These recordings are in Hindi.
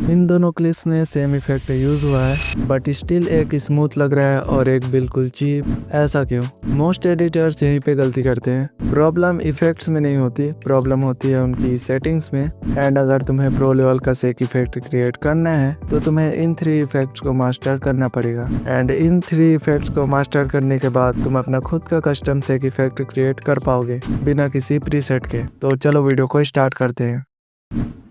इन दोनों क्लिप्स में सेम इफेक्ट यूज हुआ है, बट स्टिल एक स्मूथ लग रहा है और एक बिल्कुल चीप। ऐसा क्यों? मोस्ट एडिटर्स यहीं पे गलती करते हैं। प्रॉब्लम इफेक्ट्स में नहीं होती, प्रॉब्लम होती है उनकी सेटिंग्स में। एंड अगर तुम्हें प्रो लेवल का सेक इफेक्ट क्रिएट करना है तो तुम्हें इन 3 इफेक्ट्स को मास्टर करना पड़ेगा। एंड इन 3 इफेक्ट्स को मास्टर करने के बाद तुम अपना खुद का कस्टम सेक इफेक्ट क्रिएट कर पाओगे बिना किसी प्रीसेट के। तो चलो वीडियो को स्टार्ट करते हैं।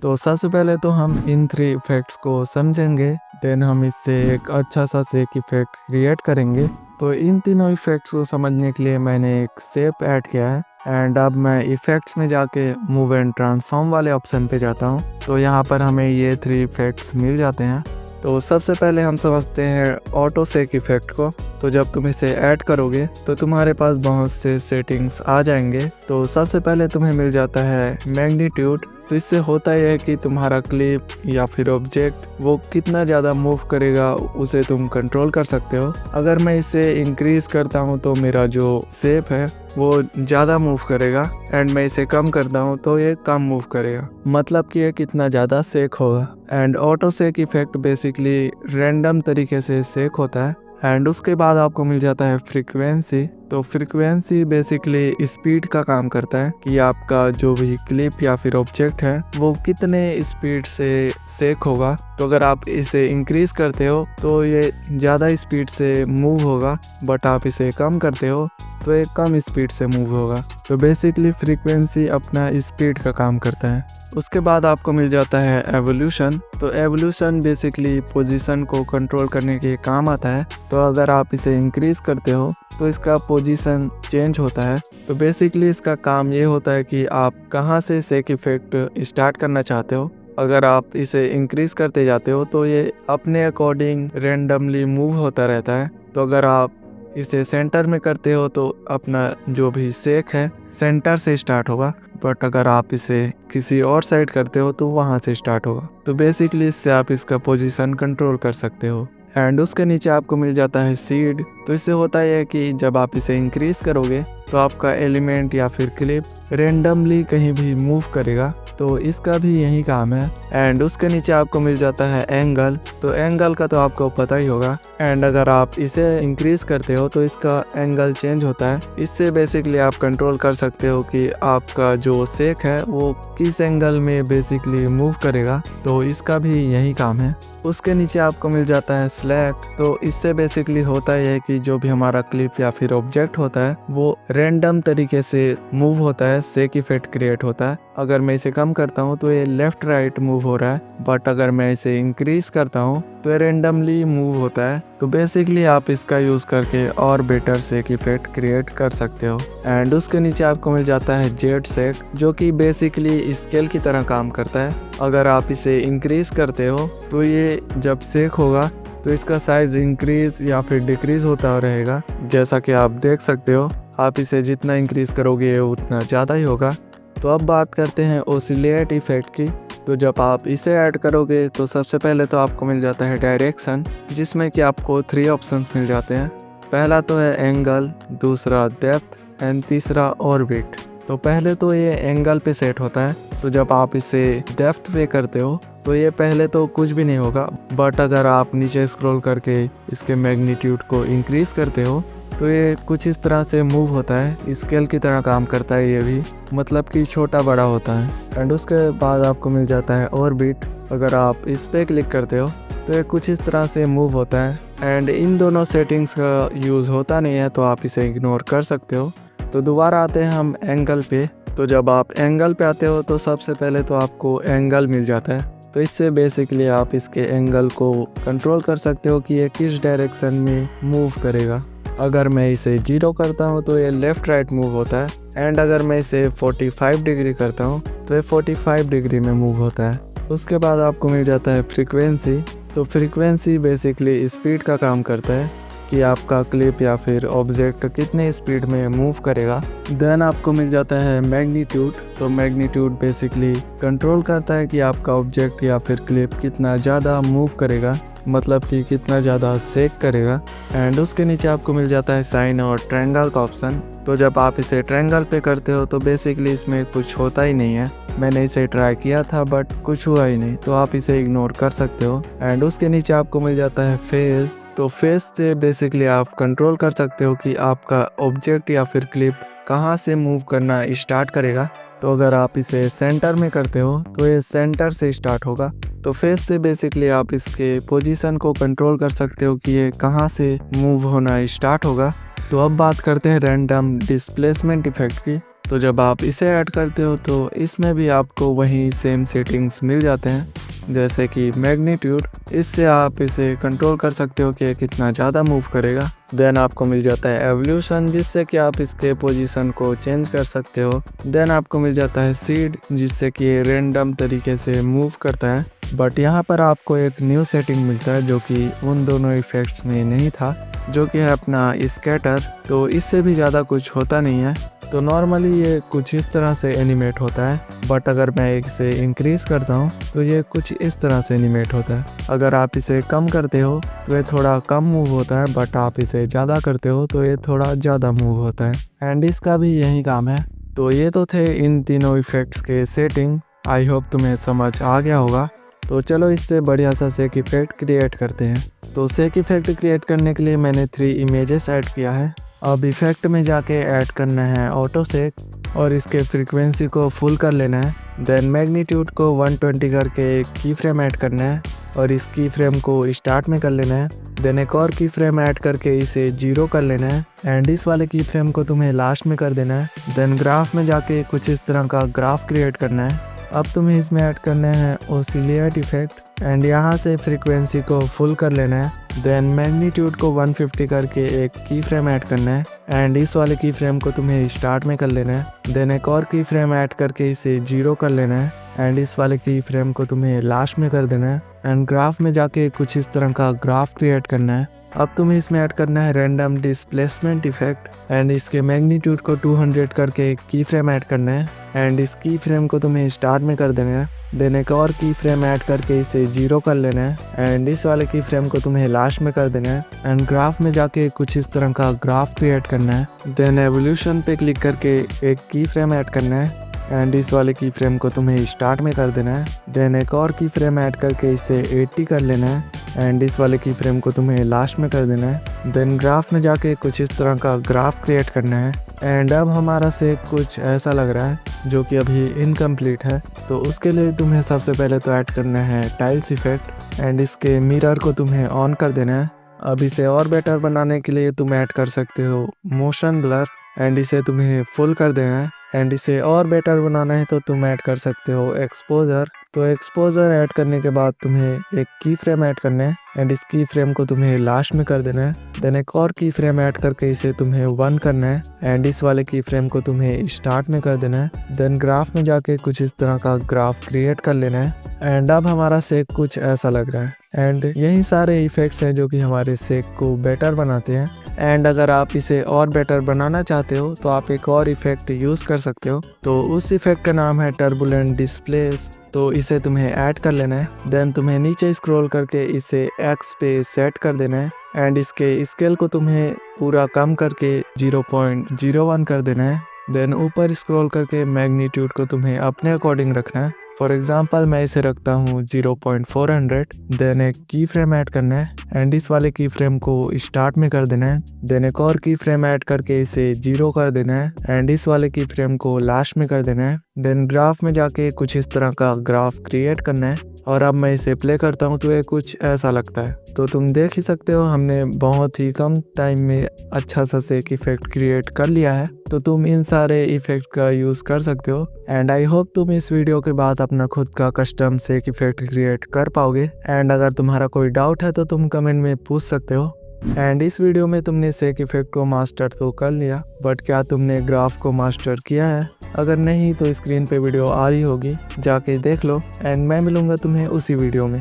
तो सबसे पहले तो हम इन 3 इफेक्ट्स को समझेंगे, देन हम इससे एक अच्छा सा सेक इफेक्ट क्रिएट करेंगे। तो इन तीनों इफेक्ट्स को समझने के लिए मैंने एक शेप ऐड किया है। एंड अब मैं इफेक्ट्स में जाके मूव एंड ट्रांसफॉर्म वाले ऑप्शन पे जाता हूँ। तो यहाँ पर हमें ये 3 इफेक्ट्स मिल जाते हैं। तो सबसे पहले हम समझते हैं ऑटो सेक इफेक्ट को। तो जब तुम इसे ऐड करोगे तो तुम्हारे पास बहुत से सेटिंग्स आ जाएंगे। तो सबसे पहले तुम्हें मिल जाता है मैग्नीट्यूड। तो इससे होता यह है कि तुम्हारा क्लिप या फिर ऑब्जेक्ट वो कितना ज़्यादा मूव करेगा उसे तुम कंट्रोल कर सकते हो। अगर मैं इसे इंक्रीज करता हूँ तो मेरा जो शेप है वो ज़्यादा मूव करेगा, एंड मैं इसे कम करता हूँ तो ये कम मूव करेगा, मतलब कि ये कितना ज़्यादा सेक होगा। एंड ऑटो सेक इफेक्ट बेसिकली रैंडम तरीके से सेक होता है। एंड उसके बाद आपको मिल जाता है फ्रीक्वेंसी। तो फ्रीक्वेंसी बेसिकली स्पीड का काम करता है कि आपका जो भी क्लिप या फिर ऑब्जेक्ट है वो कितने स्पीड से सेक होगा। तो अगर आप इसे इंक्रीज करते हो तो ये ज़्यादा स्पीड से मूव होगा, बट आप इसे कम करते हो तो ये कम स्पीड से मूव होगा। तो बेसिकली फ्रीक्वेंसी अपना स्पीड का काम करता है। उसके बाद आपको मिल जाता है एवोल्यूशन। तो एवोल्यूशन बेसिकली पोजीशन को कंट्रोल करने के काम आता है। तो अगर आप इसे इंक्रीज करते हो तो इसका पोजीशन चेंज होता है। तो बेसिकली इसका काम ये होता है कि आप कहाँ से सेक इफेक्ट स्टार्ट करना चाहते हो। अगर आप इसे इंक्रीज करते जाते हो तो ये अपने अकॉर्डिंग रेंडमली मूव होता रहता है। तो अगर आप इसे सेंटर में करते हो तो अपना जो भी सेक है सेंटर से स्टार्ट होगा, बट अगर आप इसे किसी और साइड करते हो तो वहाँ से स्टार्ट होगा। तो बेसिकली इससे आप इसका पोजीशन कंट्रोल कर सकते हो। एंड उसके नीचे आपको मिल जाता है सीड। तो इससे होता है कि जब आप इसे इंक्रीज करोगे तो आपका एलिमेंट या फिर क्लिप रेंडमली कहीं भी मूव करेगा। तो इसका भी यही काम है। एंड उसके नीचे आपको मिल जाता है एंगल। तो एंगल का तो आपको पता ही होगा। एंड अगर आप इसे इंक्रीज करते हो तो इसका एंगल चेंज होता है। इससे बेसिकली आप कंट्रोल कर सकते हो कि आपका जो सेक है वो किस एंगल में बेसिकली मूव करेगा। तो इसका भी यही काम है। उसके नीचे आपको मिल जाता है स्लैक। तो इससे बेसिकली होता है कि जो भी हमारा क्लिप या फिर ऑब्जेक्ट होता है वो रैंडम तरीके से मूव होता है, सेक इफेक्ट क्रिएट होता है। अगर मैं इसे कम करता हूँ तो ये लेफ्ट राइट मूव हो रहा है, बट अगर मैं इसे इंक्रीज करता हूँ तो ये रेंडमली मूव होता है। तो बेसिकली आप इसका यूज करके और बेटर सेक इफेक्ट क्रिएट कर सकते हो। एंड उसके नीचे आपको मिल जाता है जेड सेक, जो कि बेसिकली स्केल की तरह काम करता है। अगर आप इसे इंक्रीज करते हो तो ये जब सेक होगा तो इसका साइज इंक्रीज या फिर डिक्रीज होता रहेगा, जैसा कि आप देख सकते हो। आप इसे जितना इंक्रीज करोगे उतना ज़्यादा ही होगा। तो अब बात करते हैं ओसिलेट इफेक्ट की। तो जब आप इसे ऐड करोगे तो सबसे पहले तो आपको मिल जाता है डायरेक्शन, जिसमें कि आपको 3 ऑप्शंस मिल जाते हैं। पहला तो है एंगल, दूसरा डेप्थ एंड तीसरा ऑर्बिट। तो पहले तो ये एंगल पे सेट होता है। तो जब आप इसे डेप्थ पे करते हो तो ये पहले तो कुछ भी नहीं होगा, बट अगर आप नीचे स्क्रॉल करके इसके मैग्नीट्यूड को इंक्रीज करते हो तो ये कुछ इस तरह से मूव होता है। स्केल की तरह काम करता है ये भी, मतलब कि छोटा बड़ा होता है। एंड उसके बाद आपको मिल जाता है ऑर्बिट। अगर आप इस पे क्लिक करते हो तो ये कुछ इस तरह से मूव होता है। एंड इन दोनों सेटिंग्स का यूज़ होता नहीं है तो आप इसे इग्नोर कर सकते हो। तो दोबारा आते हैं हम एंगल पे। तो जब आप एंगल पे आते हो तो सबसे पहले तो आपको एंगल मिल जाता है। तो इससे बेसिकली आप इसके एंगल को कंट्रोल कर सकते हो कि ये किस डायरेक्शन में मूव करेगा। अगर मैं इसे 0 करता हूँ तो ये लेफ़्ट राइट मूव होता है। एंड अगर मैं इसे 45 डिग्री करता हूँ तो ये 45 डिग्री में मूव होता है। उसके बाद आपको मिल जाता है फ्रीक्वेंसी। तो फ्रीक्वेंसी बेसिकली स्पीड का काम करता है कि आपका क्लिप या फिर ऑब्जेक्ट कितने स्पीड में मूव करेगा। देन आपको मिल जाता है मैग्नीट्यूड। तो मैग्नीट्यूड बेसिकली कंट्रोल करता है कि आपका ऑब्जेक्ट या फिर क्लिप कितना ज़्यादा मूव करेगा, मतलब कि कितना ज़्यादा सेक करेगा। एंड उसके नीचे आपको मिल जाता है साइन और ट्रायंगल का ऑप्शन। तो जब आप इसे ट्रायंगल पे करते हो तो बेसिकली इसमें कुछ होता ही नहीं है। मैंने इसे ट्राई किया था बट कुछ हुआ ही नहीं, तो आप इसे इग्नोर कर सकते हो। एंड उसके नीचे आपको मिल जाता है फेस। तो फेस से बेसिकली आप कंट्रोल कर सकते हो कि आपका ऑब्जेक्ट या फिर क्लिप कहाँ से मूव करना स्टार्ट करेगा। तो अगर आप इसे सेंटर में करते हो तो ये सेंटर से स्टार्ट होगा। तो फेस से बेसिकली आप इसके पोजीशन को कंट्रोल कर सकते हो कि ये कहाँ से मूव होना स्टार्ट होगा। तो अब बात करते हैं रैंडम डिस्प्लेसमेंट इफेक्ट की। तो जब आप इसे ऐड करते हो तो इसमें भी आपको वही सेम सेटिंग्स मिल जाते हैं जैसे कि मैग्नीट्यूड। इससे आप इसे कंट्रोल कर सकते हो कि कितना ज़्यादा मूव करेगा। देन आपको मिल जाता है एवोल्यूशन, जिससे कि आप इसके पोजीशन को चेंज कर सकते हो। देन आपको मिल जाता है सीड, जिससे कि ये रैंडम तरीके से मूव करता है। बट यहाँ पर आपको एक न्यू सेटिंग मिलता है जो कि उन दोनों इफेक्ट्स में नहीं था, जो कि है अपना स्कैटर। तो इससे भी ज़्यादा कुछ होता नहीं है। तो नॉर्मली ये कुछ इस तरह से एनिमेट होता है, बट अगर मैं इसे इंक्रीज करता हूँ तो ये कुछ इस तरह से एनिमेट होता है। अगर आप इसे कम करते हो तो ये थोड़ा कम मूव होता है, बट आप इसे ज़्यादा करते हो तो ये थोड़ा ज़्यादा मूव होता है। एंड इसका भी यही काम है। तो ये तो थे इन तीनों इफेक्ट्स के सेटिंग। आई होप तुम्हें समझ आ गया होगा। तो चलो इससे बढ़िया सा सेक इफेक्ट क्रिएट करते हैं। तो सेक इफेक्ट क्रिएट करने के लिए मैंने 3 इमेजेस ऐड किया है। अब इफेक्ट में जाके ऐड करना है ऑटो सेक और इसके फ्रीक्वेंसी को फुल कर लेना है। देन मैग्नीट्यूड को 120 करके एक की फ्रेम ऐड करना है और इस की फ्रेम को स्टार्ट में कर लेना है। देन एक और की फ्रेम ऐड करके इसे 0 कर लेना है एंड इस वाले की फ्रेम को तुम्हें लास्ट में कर देना है। देन ग्राफ में जाके कुछ इस तरह का ग्राफ क्रिएट करना है। अब तुम्हें इसमें ऐड करना है ओसिलेट इफेक्ट एंड यहाँ से फ्रीक्वेंसी को फुल कर लेना है। देन मैग्नीट्यूड को 150 करके एक की फ्रेम ऐड करना है एंड इस वाले की फ्रेम को तुम्हें स्टार्ट में कर लेना है। देन एक और की फ्रेम ऐड करके इसे 0 कर लेना है एंड इस वाले की फ्रेम को तुम्हें लास्ट में कर देना है एंड ग्राफ में जाके कुछ इस तरह का ग्राफ क्रिएट करना है। अब तुम्हें इसमें ऐड करना है रैंडम डिस्प्लेसमेंट इफेक्ट एंड इसके मैग्नीट्यूड को 200 करके एक की फ्रेम ऐड करना है एंड इस की फ्रेम को तुम्हें स्टार्ट में कर देना है। देन एक और की फ्रेम ऐड करके इसे 0 कर लेना है एंड इस वाले की फ्रेम को तुम्हें लास्ट में कर देना है एंड ग्राफ में जाके कुछ इस तरह का ग्राफ क्रिएट करना है। देन एवोल्यूशन पे क्लिक करके एक की फ्रेम ऐड करना है एंड इस वाले की फ्रेम को तुम्हें स्टार्ट में कर देना है। देन एक और की फ्रेम ऐड करके इसे 80 कर लेना है एंड इस वाले की फ्रेम को तुम्हें लास्ट में कर देना है। देन ग्राफ में जाके कुछ इस तरह का ग्राफ क्रिएट करना है एंड अब हमारा से कुछ ऐसा लग रहा है जो कि अभी इनकम्प्लीट है। तो उसके लिए तुम्हें सबसे पहले तो ऐड करना है टाइल्स इफेक्ट एंड इसके मिरर को तुम्हें ऑन कर देना है। अब इसे और बेटर बनाने के लिए तुम ऐड कर सकते हो मोशन ब्लर एंड इसे तुम्हें फुल कर देना है एंड इसे और बेटर बनाना है तो तुम ऐड कर सकते हो एक्सपोजर। तो एक्सपोजर ऐड करने के बाद तुम्हें एक की फ्रेम ऐड करना है एंड इस की फ्रेम को तुम्हें लास्ट में कर देना है। देन एक और की फ्रेम ऐड करके इसे तुम्हें 1 करना है एंड इस वाले की फ्रेम को तुम्हें स्टार्ट में कर देना है। देन ग्राफ में जाके कुछ इस तरह का ग्राफ क्रिएट कर लेना है एंड अब हमारा सेक कुछ ऐसा लग रहा है। एंड यही सारे इफेक्ट्स हैं जो कि हमारे सेक को बेटर बनाते हैं। एंड अगर आप इसे और बेटर बनाना चाहते हो तो आप एक और इफेक्ट यूज़ कर सकते हो। तो उस इफेक्ट का नाम है टर्बुलेंट डिस्प्लेस। तो इसे तुम्हें ऐड कर लेना है। देन तुम्हें नीचे स्क्रॉल करके इसे एक्स पे सेट कर देना है एंड इसके स्केल को तुम्हें पूरा कम करके 0.01 कर देना है। देन ऊपर स्क्रॉल करके मैग्नीट्यूड को तुम्हें अपने अकॉर्डिंग रखना है। फॉर एग्जाम्पल मैं इसे रखता हूँ 0.400। देन एक की फ्रेम ऐड करना है एंड इस वाले की फ्रेम को स्टार्ट में कर देना है। देन एक और की फ्रेम ऐड करके इसे 0 कर देना है एंड इस वाले की फ्रेम को लास्ट में कर देना है। देन ग्राफ में जाके कुछ इस तरह का ग्राफ क्रिएट करना है और अब मैं इसे प्ले करता हूँ तो ये कुछ ऐसा लगता है। तो तुम देख ही सकते हो हमने बहुत ही कम टाइम में अच्छा सा सेक इफेक्ट क्रिएट कर लिया है। तो तुम इन सारे इफेक्ट का यूज़ कर सकते हो एंड आई होप तुम इस वीडियो के बाद अपना खुद का कस्टम सेक इफेक्ट क्रिएट कर पाओगे। एंड अगर तुम्हारा कोई डाउट है तो तुम कमेंट में पूछ सकते हो। एंड इस वीडियो में तुमने सेक इफेक्ट को मास्टर तो कर लिया, बट क्या तुमने ग्राफ को मास्टर किया है? अगर नहीं तो स्क्रीन पे वीडियो आ रही होगी, जाके देख लो एंड मैं मिलूंगा तुम्हें उसी वीडियो में।